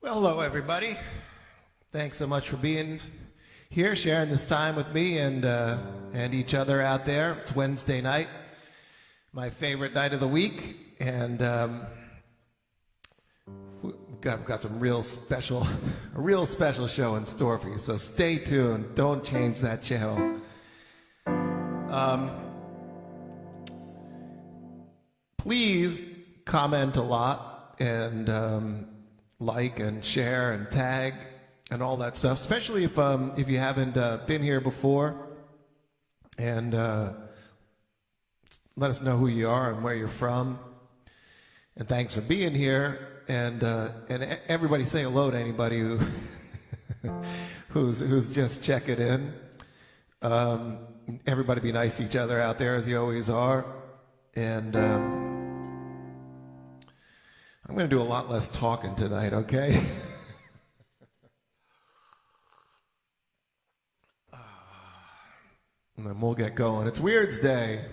Well, hello, everybody. Thanks so much for being here, sharing this time with me and each other out there. It's Wednesday night, my favorite night of the week, and we've got some a real special show in store for you. So stay tuned. Don't change that channel. Please comment a lot and like and share and tag and all that stuff, especially if you haven't been here before, and let us know who you are and where you're from. And thanks for being here. And everybody say hello to anybody who who's just checking in. Everybody be nice to each other out there, as you always are. And I'm going to do a lot less talking tonight, okay? And then we'll get going. It's Weird's Day.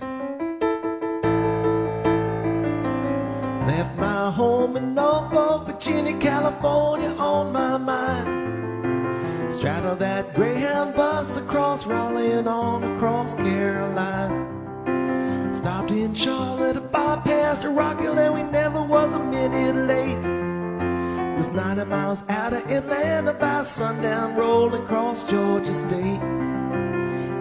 Left my home in Norfolk, Virginia, California on my mind. Straddled that Greyhound bus across Raleigh and on across Carolina. Stopped in Charlotte, bypassed a Rockville, and we never was a minute late. Was 90 miles out of Atlanta by sundown, rolling across Georgia State.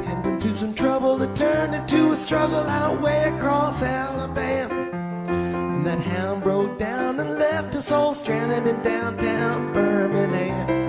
Headed into some trouble that turned into a struggle out way across Alabama. And that hound broke down and left us all stranded in downtown Birmingham.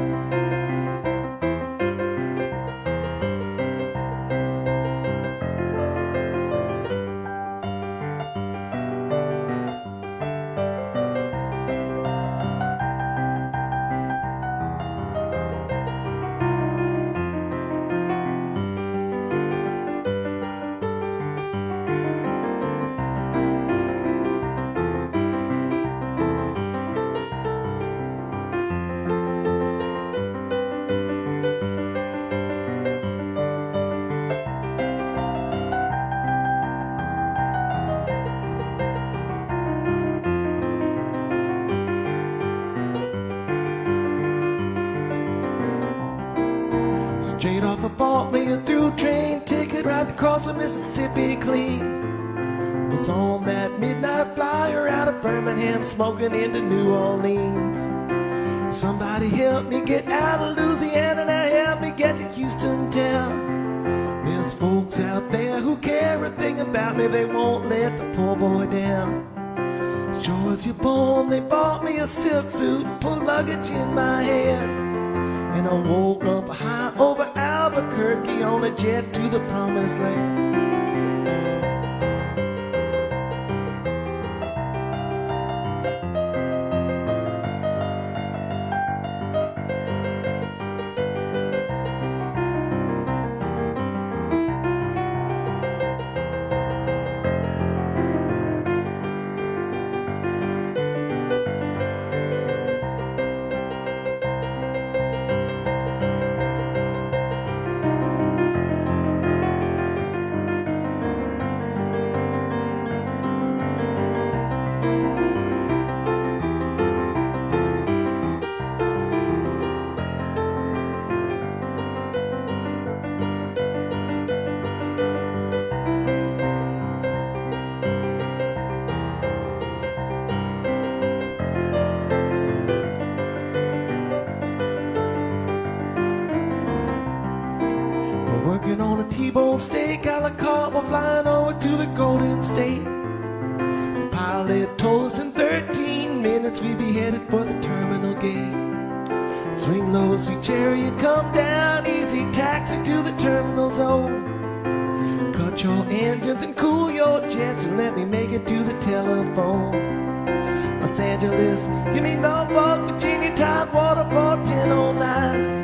Straight off, I bought me a through train ticket right across the Mississippi clean. Was on that midnight flyer out of Birmingham, smoking into New Orleans. Somebody help me get out of Louisiana, now help me get to Houston town. There's folks out there who care a thing about me, they won't let the poor boy down. Sure as you're born, they bought me a silk suit, put luggage in my head. And I woke up high over Albuquerque on a jet to the promised land. Working on a T-bone steak a la carte while flying over to the Golden State. The pilot told us in 13 minutes we'd be headed for the terminal gate. Swing low, sweet chariot, come down easy, taxi to the terminal zone. Cut your engines and cool your jets and let me make it to the telephone. Los Angeles, give me Norfolk, Virginia, Tidewater for 1009.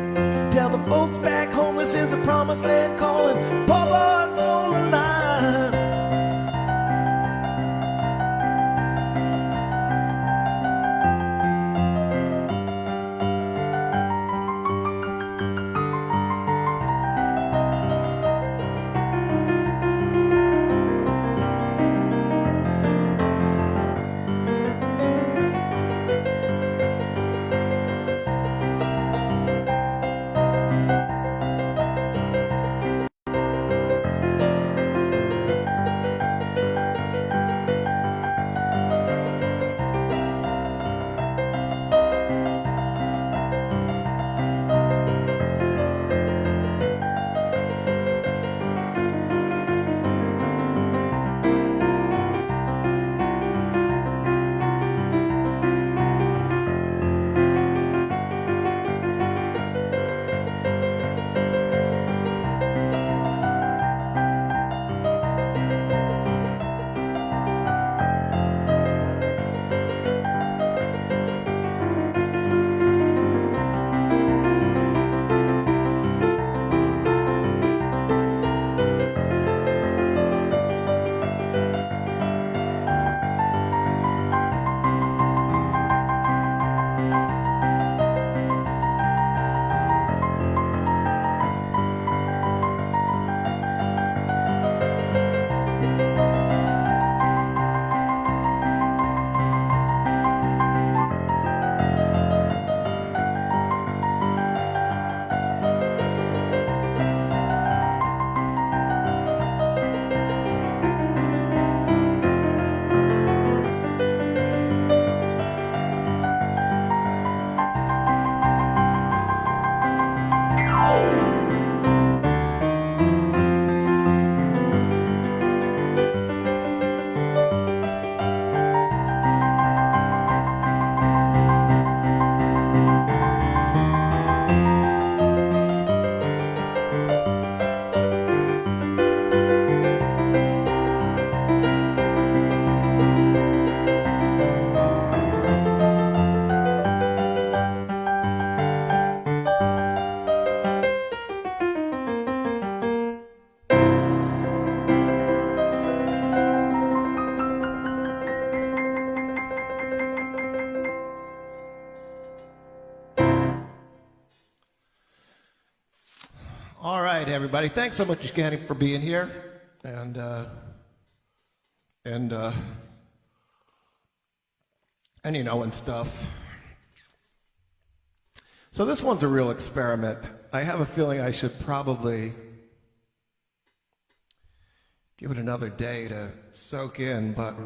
Tell the folks back home this is a promised land calling, poor boys on the line. All right, everybody. Thanks so much, Scanny, for being here. And you know, and stuff. So this one's a real experiment. I have a feeling I should probably give it another day to soak in, but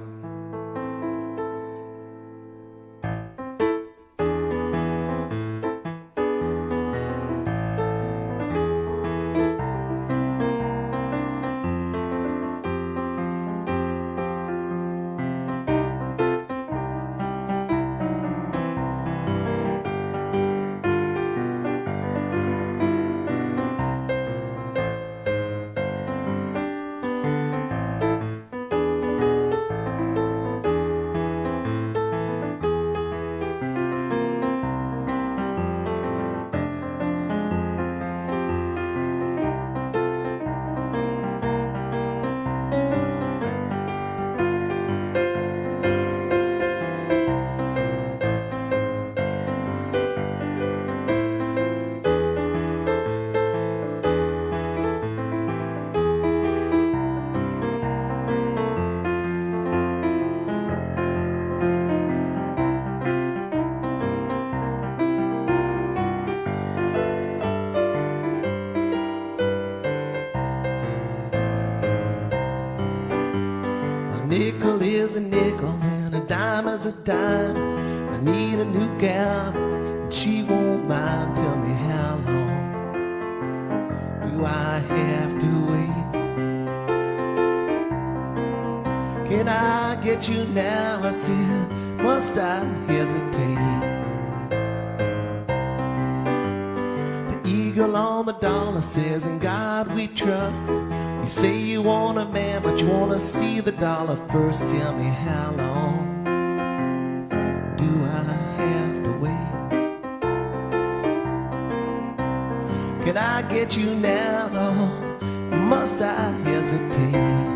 nickel is a nickel and a dime is a dime. I need a new gal, and she won't mind. Tell me how long do I have to wait? Can I get you now? I said, must I hesitate? The eagle on the dollar says, in God we trust. You say you want a man, but you want to see the dollar first. Tell me how long do I have to wait? Can I get you now, though? Must I hesitate?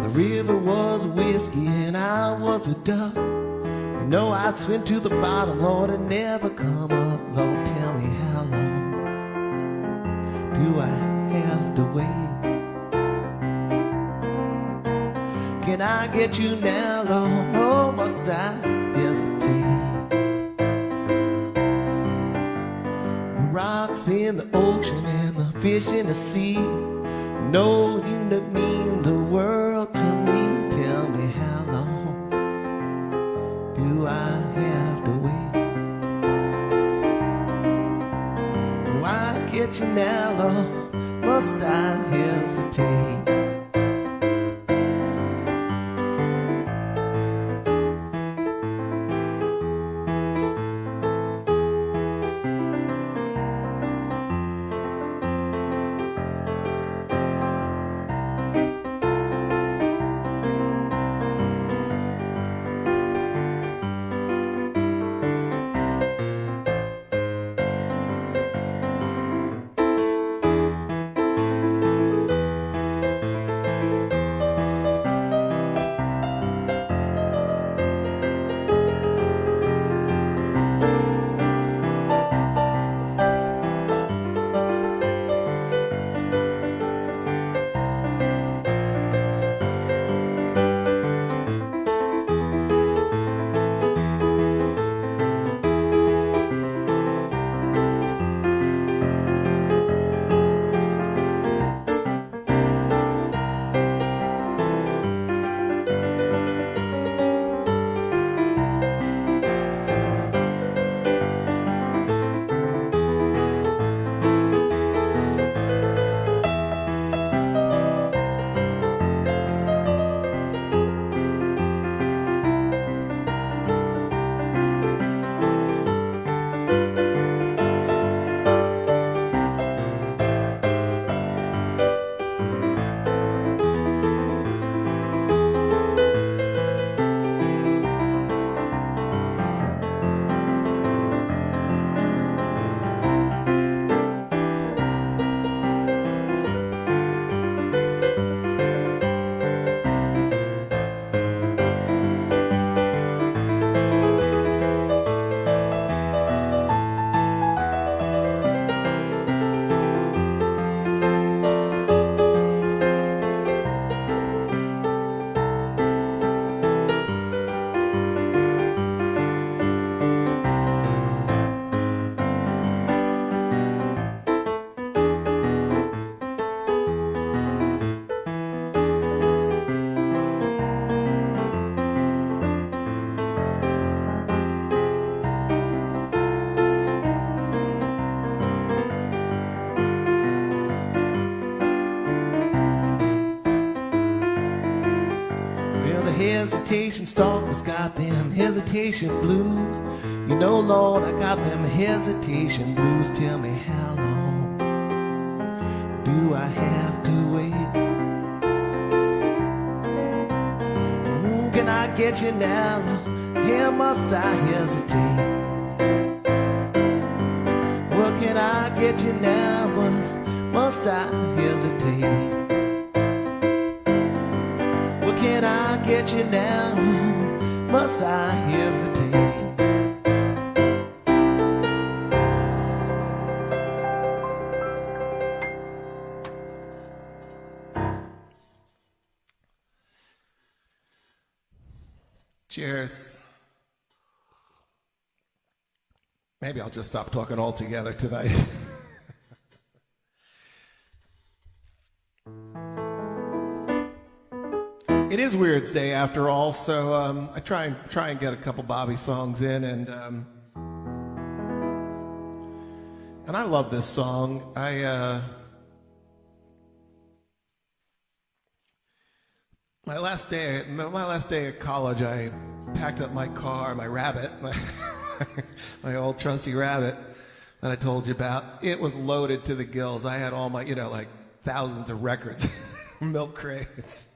The river was whiskey and I was a duck. You know I'd swim to the bottom, Lord, and never come up. Lord, tell me how long do I have to wait? Can I get you now, Lord, or must I hesitate? The rocks in the ocean and the fish in the sea know you mean the world to me. Tell me how long do I have to wait? Why get you now, Lord? Must I hesitate? hesitation stalkers got them hesitation blues. You know, Lord, I got them hesitation blues. Tell me, how long do I have to wait? Can I get you now, Lord? Here must I hesitate? Well, can I get you now? Must I hesitate? Well, can I get you now? Must I hesitate? Cheers. Maybe I'll just stop talking altogether tonight. It is Weird's Day after all, so I try and get a couple Bobby songs in, and I love this song. My last day at college, I packed up my car, my Rabbit, my old trusty Rabbit that I told you about. It was loaded to the gills. I had all my, like thousands of records, milk crates,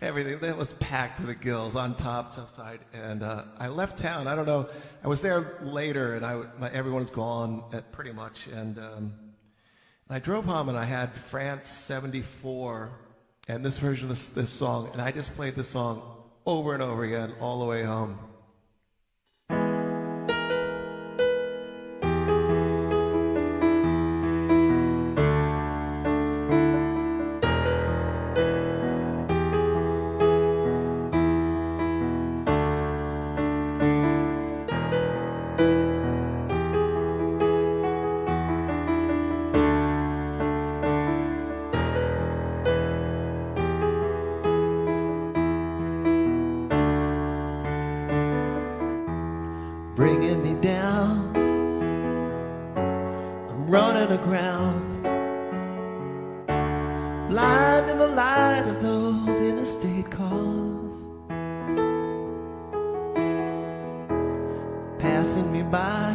everything. That was packed to the gills, on top, side. And I left town. I don't know. I was there later, and everyone was gone pretty much. And I drove home, and I had France 74. And this version of this song, and I just played this song over and over again all the way home. Bringing me down, I'm running aground, blind in the light of those interstate cars, passing me by,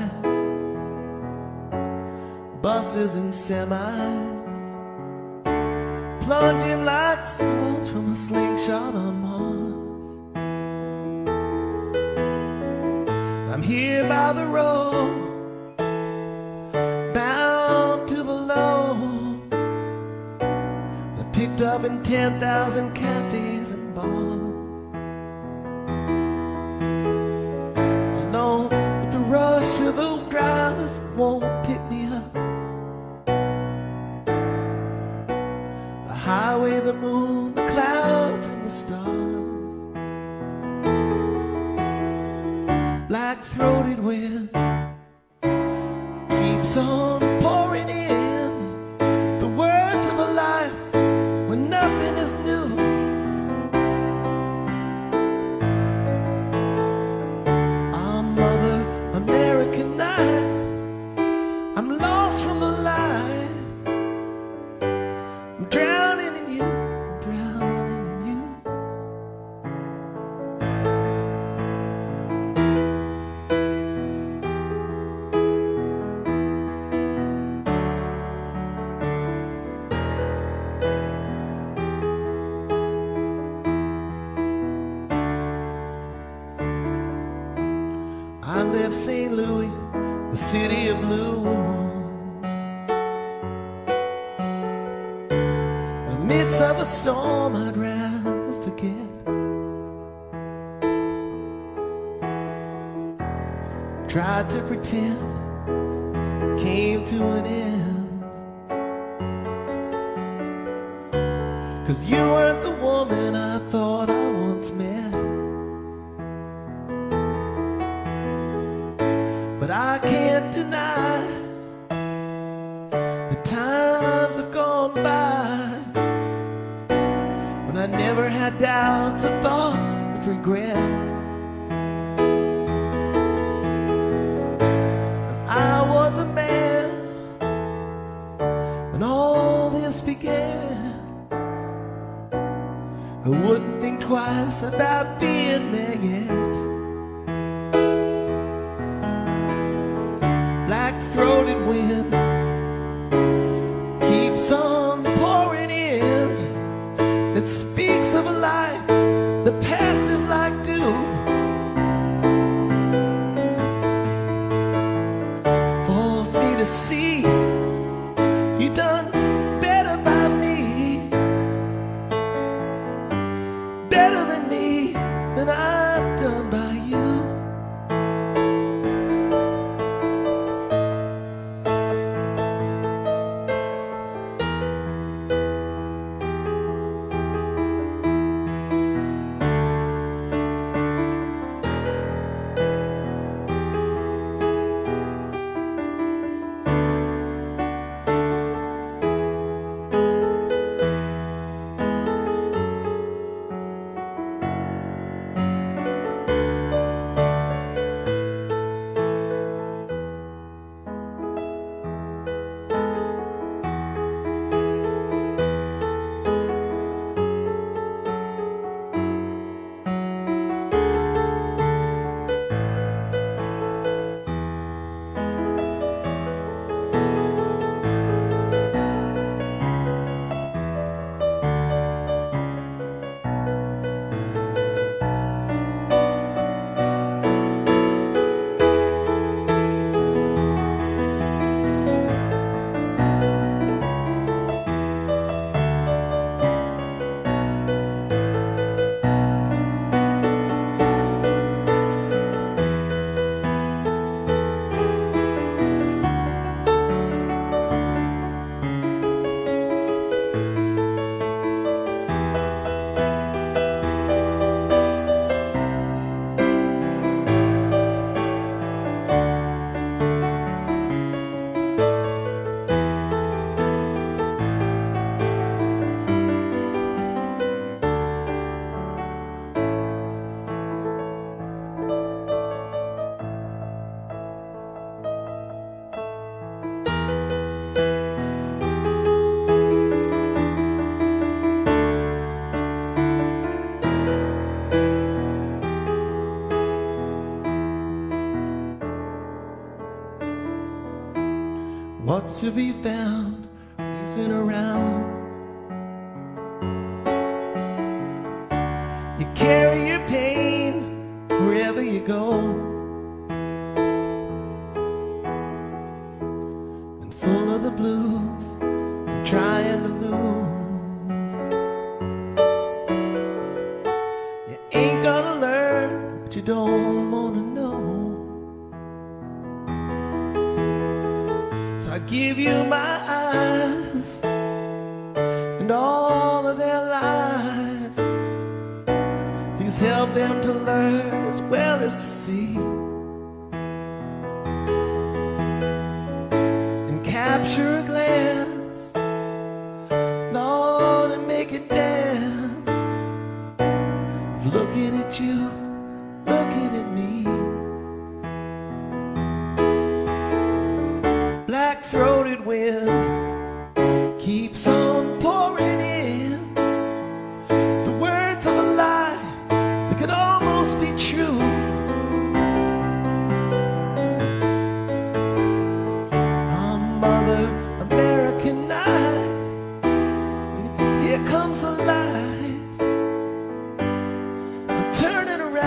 buses and semis, plunging like stones from a slingshot on Mars. I'm here by the road, bound to the low. I picked up in 10,000 cafes and bars, alone with the rush of the drivers won't pick me up. The highway, the moon, the clouds and the stars, black-throated wind keeps on pouring in the words of a life when nothing is new. Our Mother American night, I'm lost from the light. I'm drowning in you, I'm drowning in you. I left St. Louis, the city of blues, amidst of a storm I'd rather forget. Tried to pretend, came to an end, 'cause you weren't the woman I thought I once met. But I can't deny the times have gone by when I never had doubts or thoughts of regret. And I was a man when all this began. I wouldn't think twice about being there yet. Black-throated wind keeps on pouring in. It speaks of a life that passes like dew. Force me to see you done better by me, better than me, than I've done by you. What's to be found, reason around? You carry your pain wherever you go, and full of the blues, and trying to lose. You ain't gonna learn what you don't wanna know. I give you my eyes and all of their lies. Please help them to learn as well as to see, and capture a glance, Lord, and make it dance. Looking at you, looking at me. Black-throated wind keeps on pouring in. The words of a lie that could almost be true. Our Mother American night, here comes the light. I'm turning around.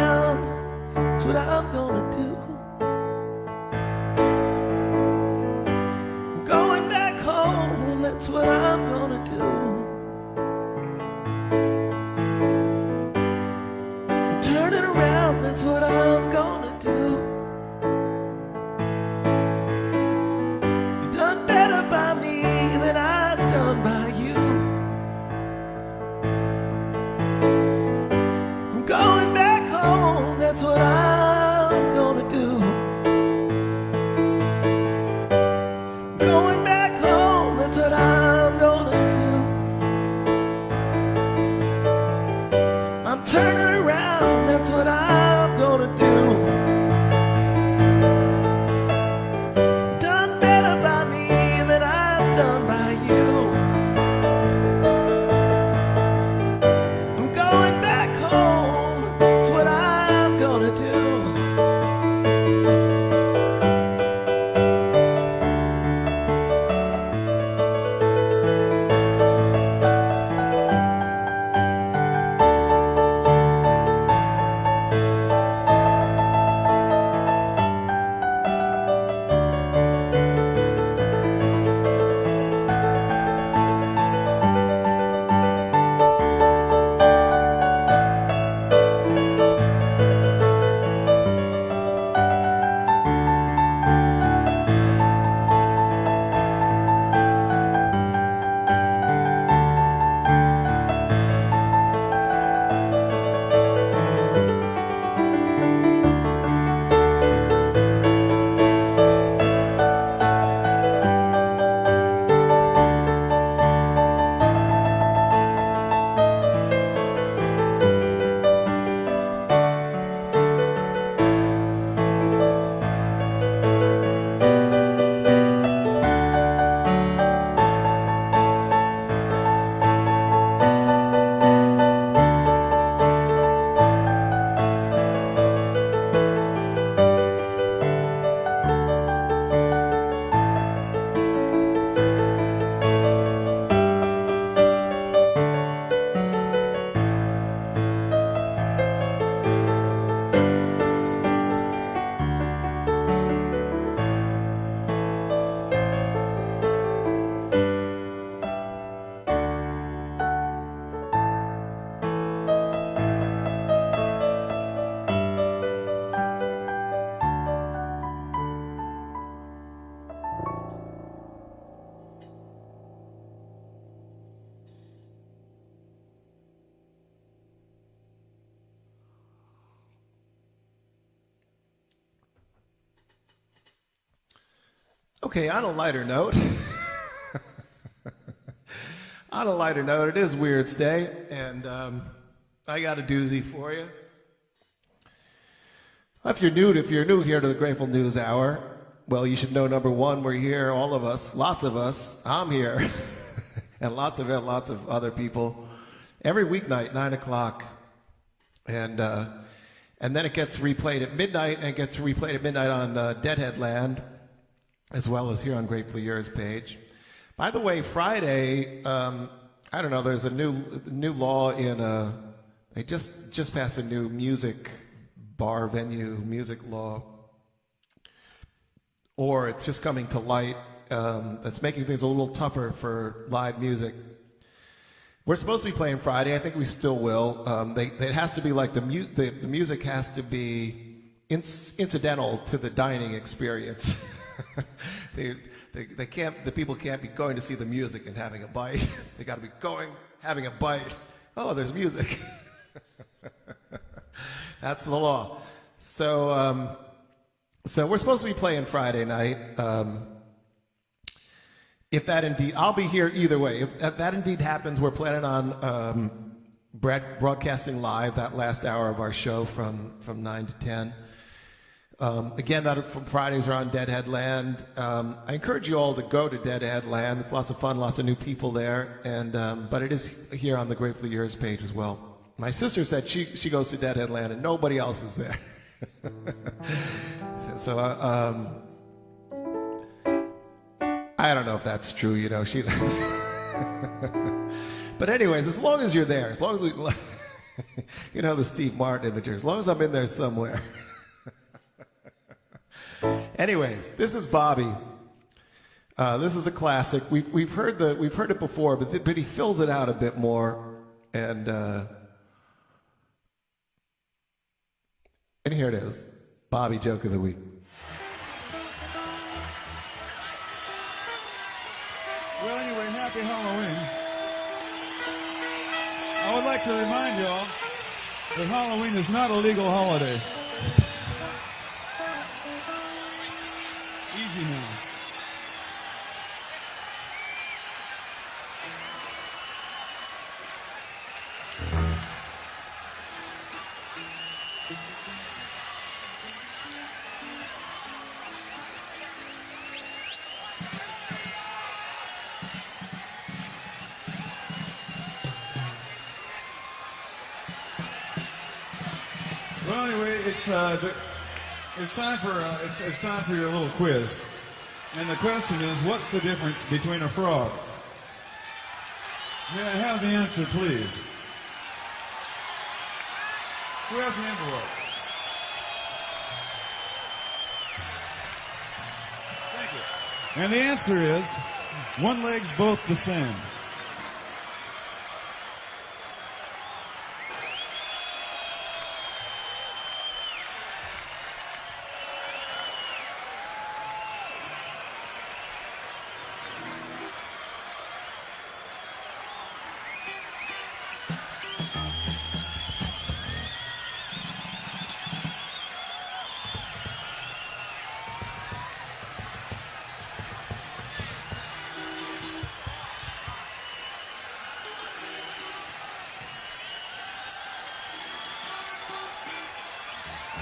Okay, on a lighter note, it is Weird's Day, and I got a doozy for you. If you're new here to the Grateful News Hour, well, you should know, number one, we're here, all of us, lots of us. I'm here, and lots of other people, every weeknight, 9 o'clock, and then it gets replayed at midnight, and it gets replayed at midnight on Deadhead Land, as well as here on Grateful Year's page. By the way, Friday, I don't know, there's a new law in, they just passed a new music bar venue music law, or it's just coming to light, that's making things a little tougher for live music. We're supposed to be playing Friday. I think we still will. It has to be like the music has to be incidental to the dining experience. The people can't be going to see the music and having a bite. They got to be going, having a bite. Oh, there's music. That's the law. So we're supposed to be playing Friday night. If that indeed, I'll be here either way. If that indeed happens, we're planning on broadcasting live that last hour of our show from 9 to 10. Again, that from Fridays are on Deadhead Land. I encourage you all to go to Deadhead Land. It's lots of fun, lots of new people there, and but it is here on the Grateful Year's page as well. My sister said she goes to Deadhead Land and nobody else is there. So I don't know if that's true, you know. She. But anyways, as long as you're there, as long as we, you know, the Steve Martin in the church, as long as I'm in there somewhere. Anyways, this is Bobby. This is a classic. We've heard it before, but he fills it out a bit more, and here it is, Bobby Joke of the Week. Well, anyway, happy Halloween. I would like to remind y'all that Halloween is not a legal holiday. Easy now. Well, anyway, it's time for your little quiz, and the question is, what's the difference between a frog? May I have the answer, please? Who has the envelope? Thank you. And the answer is, one leg's both the same.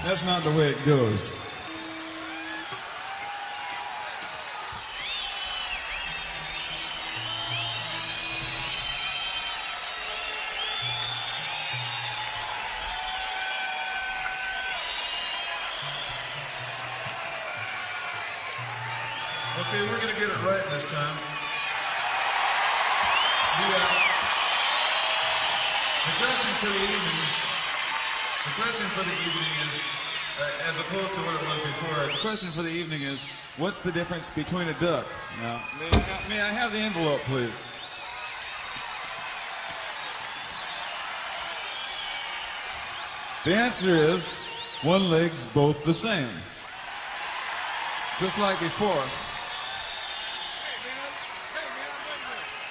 That's not the way it goes. Okay, we're going to get it right this time. The question for the evening is, as opposed to what it was before, the question for the evening is, what's the difference between a duck? Now, may I have the envelope, please? The answer is, one leg's both the same. Just like before. Hey, man,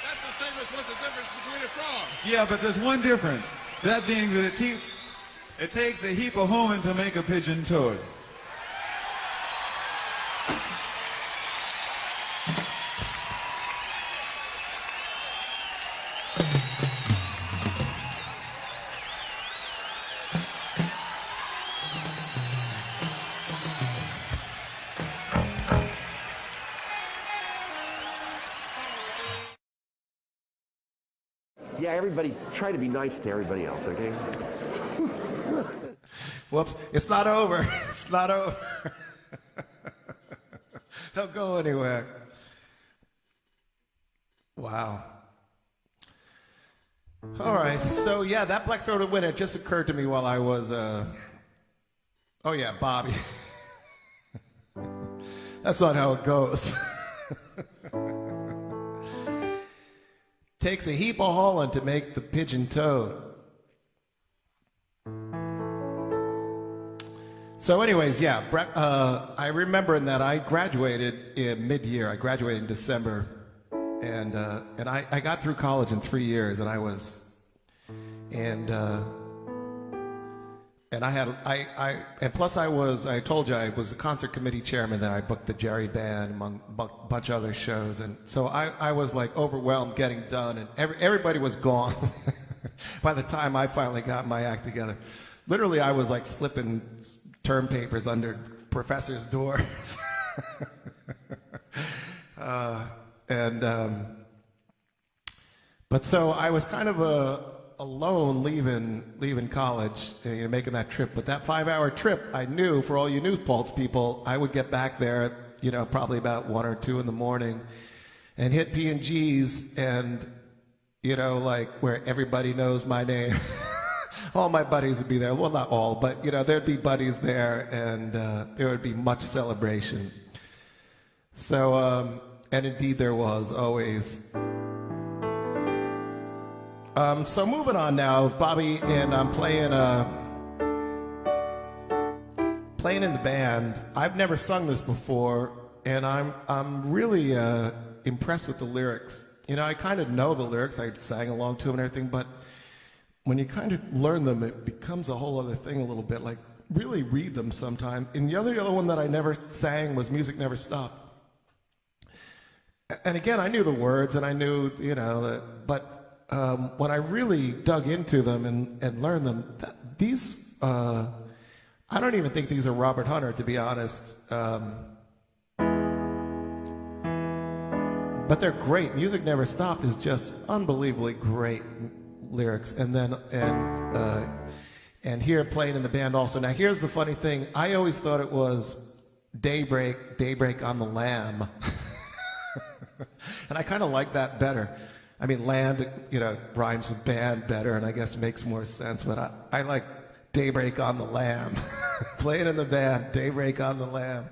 that's the same as what's the difference between a frog. Yeah, but there's one difference. That being that it takes a heap of homing to make a pigeon toad. Yeah, everybody, try to be nice to everybody else, okay? Whoops, it's not over. It's not over. Don't go anywhere. Wow. All right, so yeah, that black-throated winner just occurred to me while I was, oh yeah, Bobby. That's not how it goes. Takes a heap of hauling to make the pigeon toad. So anyways, yeah, I remember in that I graduated in mid-year. I graduated in December, and I got through college in 3 years, and I was, and plus I told you I was the concert committee chairman. Then I booked the Jerry Band among a bunch of other shows, and so I was like overwhelmed getting done, and everybody was gone by the time I finally got my act together. Literally, I was like slipping term papers under professors' doors. But so I was kind of alone leaving college, making that trip. But that 5-hour trip, I knew for all you New Paltz people, I would get back there at, probably about 1 or 2 in the morning and hit P&G's and, like where everybody knows my name. All my buddies would be there. Well, not all, but, there'd be buddies there, and there would be much celebration. So, and indeed there was, always. So moving on now, Bobby, and I'm playing in the band. I've never sung this before, and I'm really impressed with the lyrics. I kind of know the lyrics. I sang along to them and everything, but when you kind of learn them, it becomes a whole other thing a little bit, like really read them sometime. And the other one that I never sang was Music Never Stopped. And again, I knew the words and I knew, but when I really dug into them and learned them, I don't even think these are Robert Hunter, to be honest. But they're great. Music Never Stopped is just unbelievably great lyrics, and here playing in the band also. Now here's the funny thing, I always thought it was daybreak on the lamb. And I kind of like that better. I mean, land, rhymes with band better, and I guess makes more sense, but I like daybreak on the lamb. Playing in the band, daybreak on the lamb.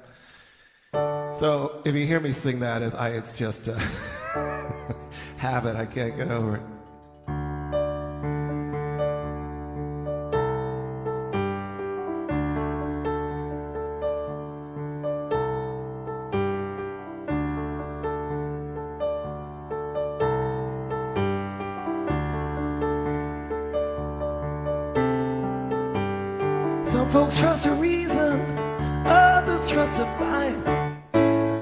So if you hear me sing that, it's just a habit. I can't get over it. Some folks trust a reason, others trust a fight.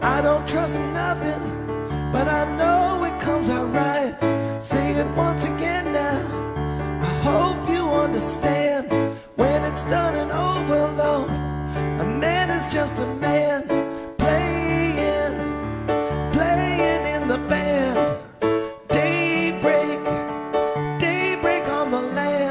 I don't trust nothing, but I know it comes out right. Say it once again now, I hope you understand. When it's done and overload, a man is just a man, playing in the band. Daybreak on the land.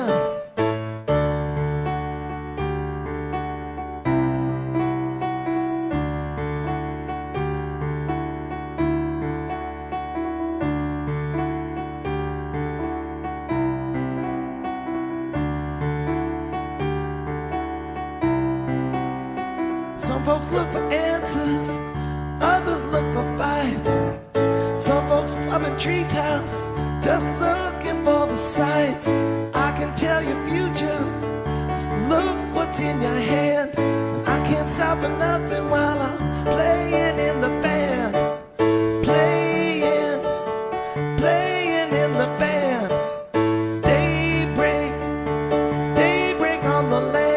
Some folks look for answers, others look for fights. Some folks up in treetops, just looking for the sights. I can tell your future, just look what's in your hand. And I can't stop for nothing while I'm playing in the band. Playing in the band. Daybreak on the land.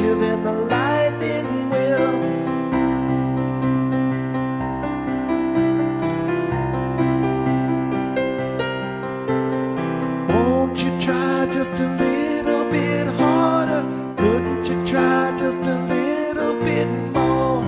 you, then the lightning will. Won't you try just a little bit harder? Couldn't you try just a little bit more?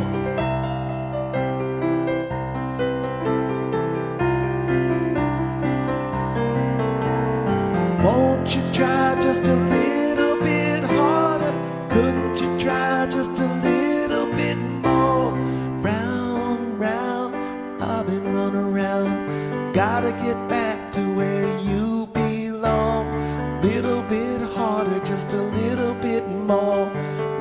Won't you try just a little bit harder? Couldn't you try just a little bit more? Round, round, I've been running around. Gotta get back to where you belong. Little bit harder, just a little bit more.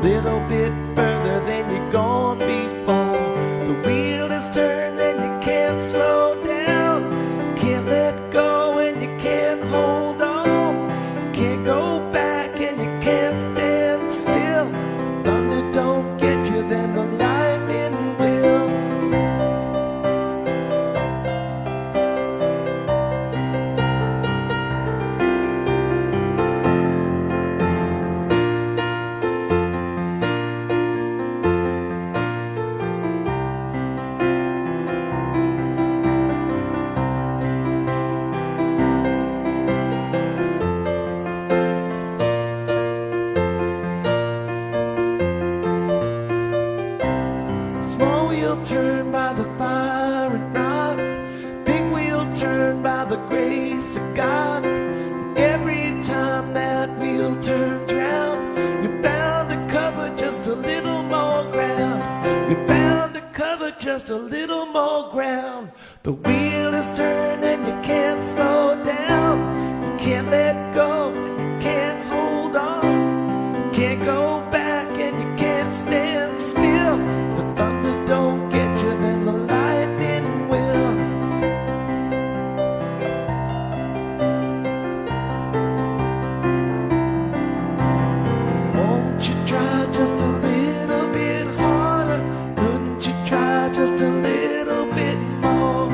Little bit further than you've gone before. The wheel is turned and you can't slow down. You can't let go and you can't hold on. You can't go back and you can't stand still. If thunder don't get you, then the lightning will. Small wheel turned by the fire and rock. Big wheel turned by the grace of God. Every time that wheel turns round, you're bound to cover just a little more ground. You're bound to cover just a little more ground. The wheel is turned and you can't slow down. You can't let go, you can't hold on. You can't go back and you can't stand still. The thunder don't get you, then the lightning will. Won't you try just a little bit harder? Couldn't you try just a little bit more?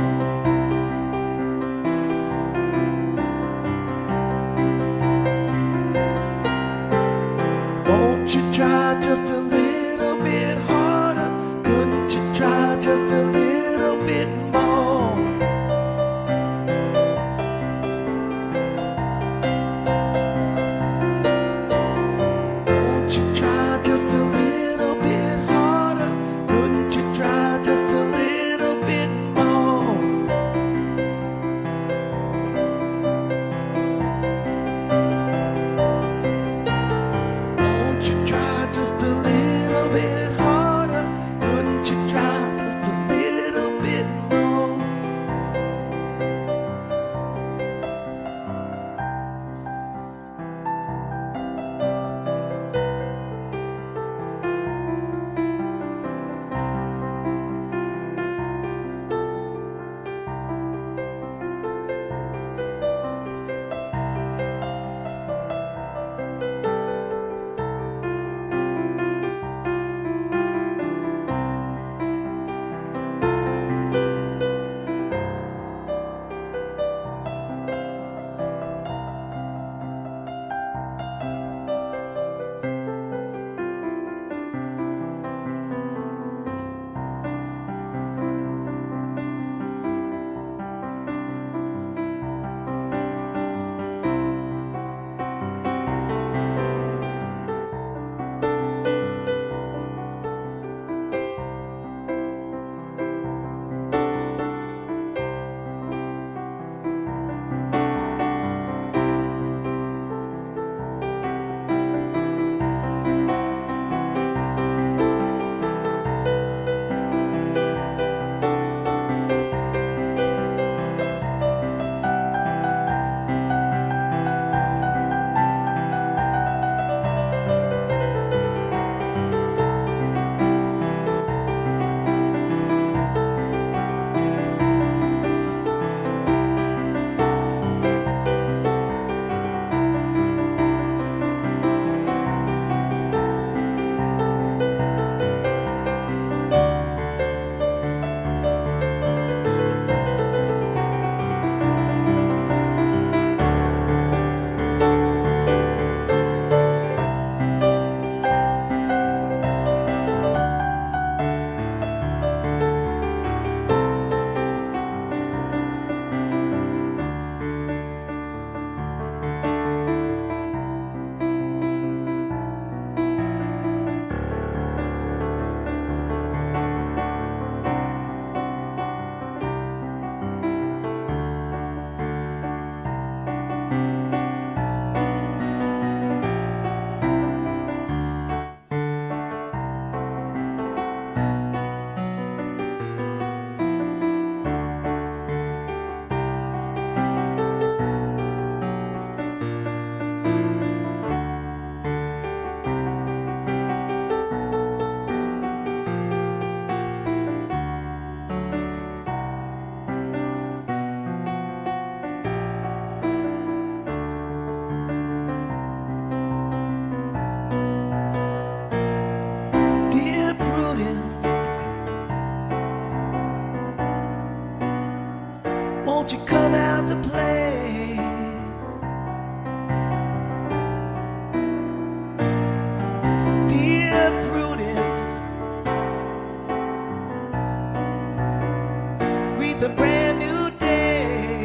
with a brand new day.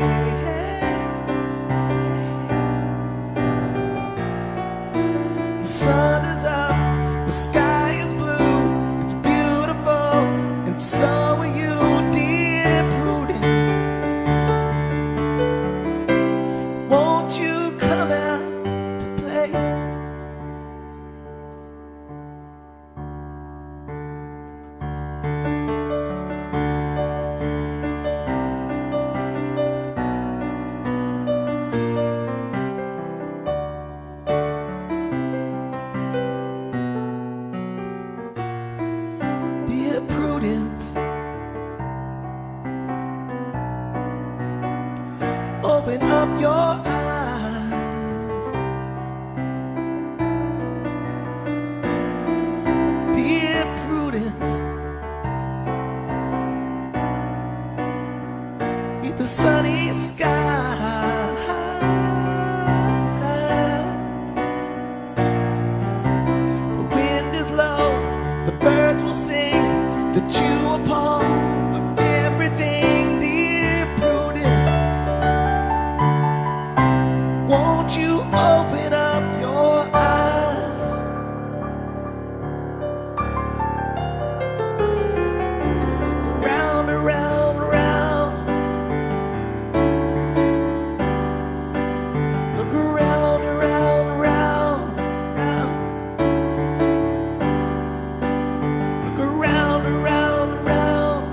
The sun is up, the sky is blue, it's beautiful, and so are you, dear Prudence. Won't you come out to play? Dear Prudence, open up your eyes. Dear Prudence, meet the sunny skies. The wind is low, the birds will sing, the dew upon of everything, dear Prudence. Won't you open up your eyes? Round, around, around. Look around, around, around, around. Look around, around, around.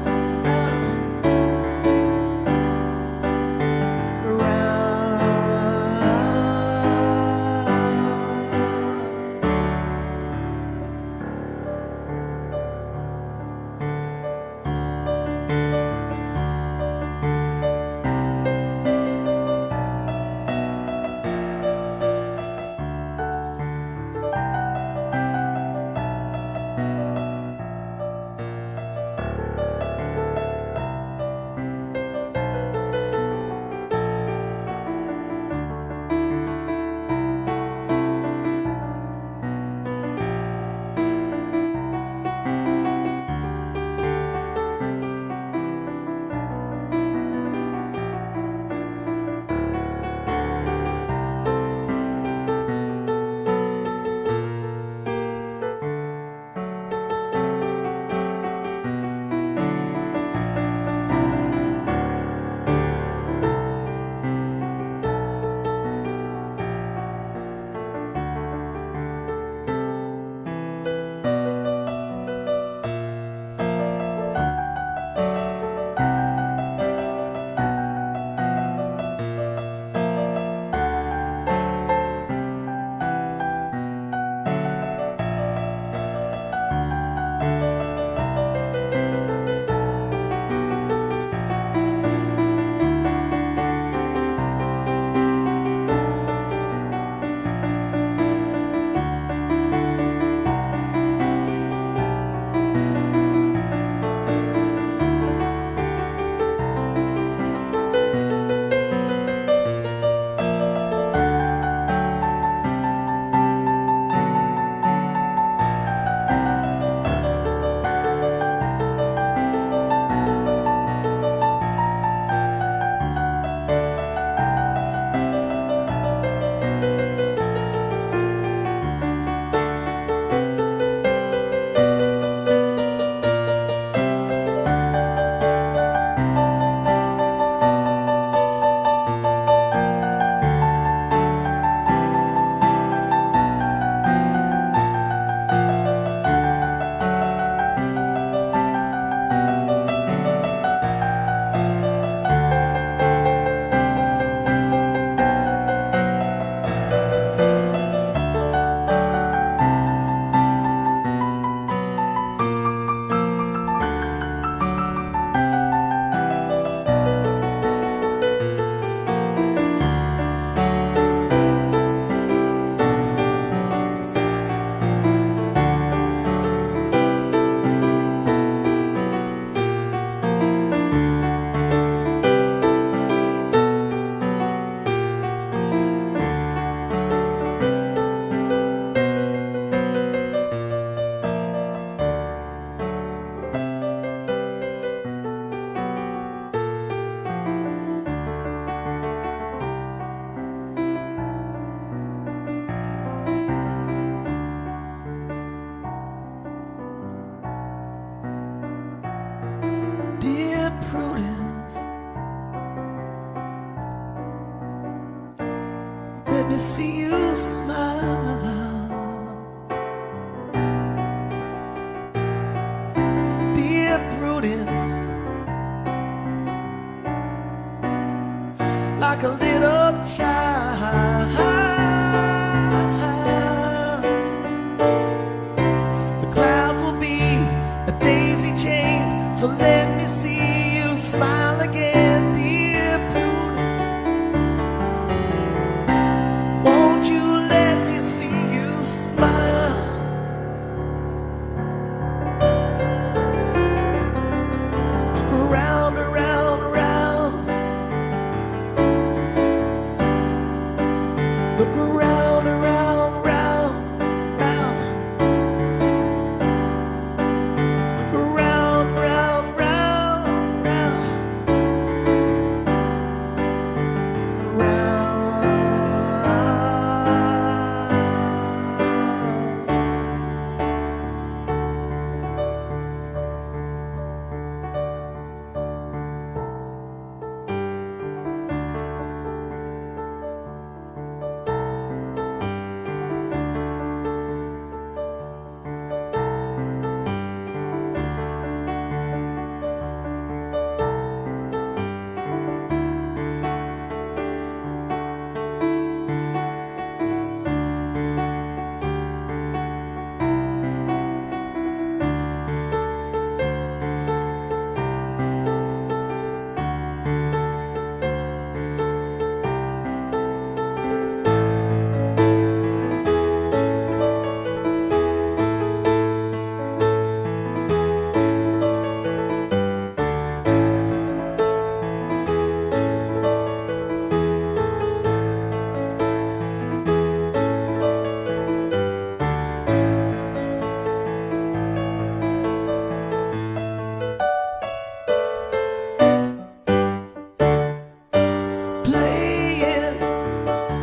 Prudence, let me see you smile. Dear Prudence, like a little child. The clouds will be a daisy chain, so let me see you smile again, dear Prudence. Won't you let me see you smile? Look around, around, around. Look around, around, around, around. Look around, round, round, round.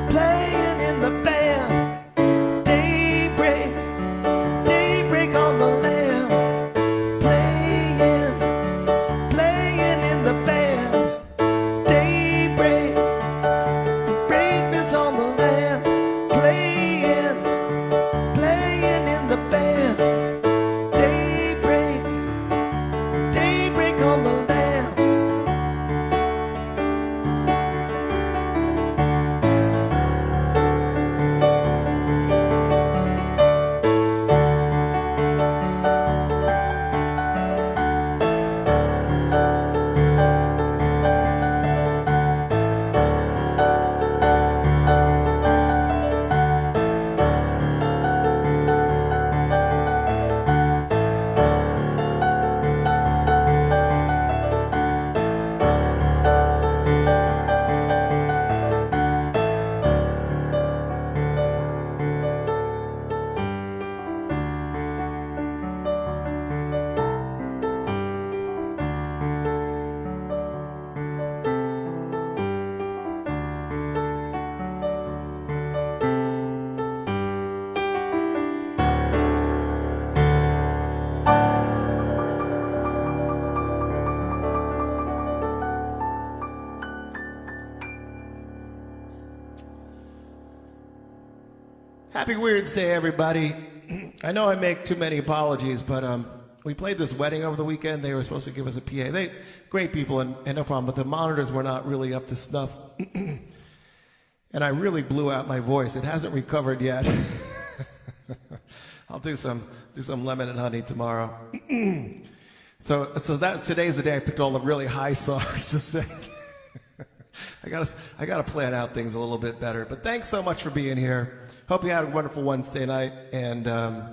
Playing in the band. Daybreak, daybreak on the land. Playing in the band. Daybreak, the breakbeats on the land. Playing in the band. Daybreak, daybreak on the land. Happy Weirds Day, everybody. I know I make too many apologies, but we played this wedding over the weekend. They were supposed to give us a PA. They great people and no problem, but the monitors were not really up to snuff. And I really blew out my voice. It hasn't recovered yet. I'll do some lemon and honey tomorrow. So today's the day I picked all the really high songs to sing. I gotta plan out things a little bit better. But thanks so much for being here. Hope you had a wonderful Wednesday night, and of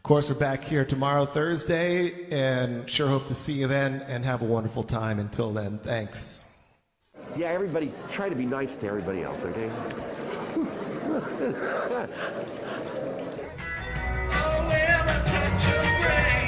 course we're back here tomorrow, Thursday, and sure hope to see you then, and have a wonderful time. Until then, thanks. Yeah, everybody, try to be nice to everybody else, okay? Oh, well, a touch of rain.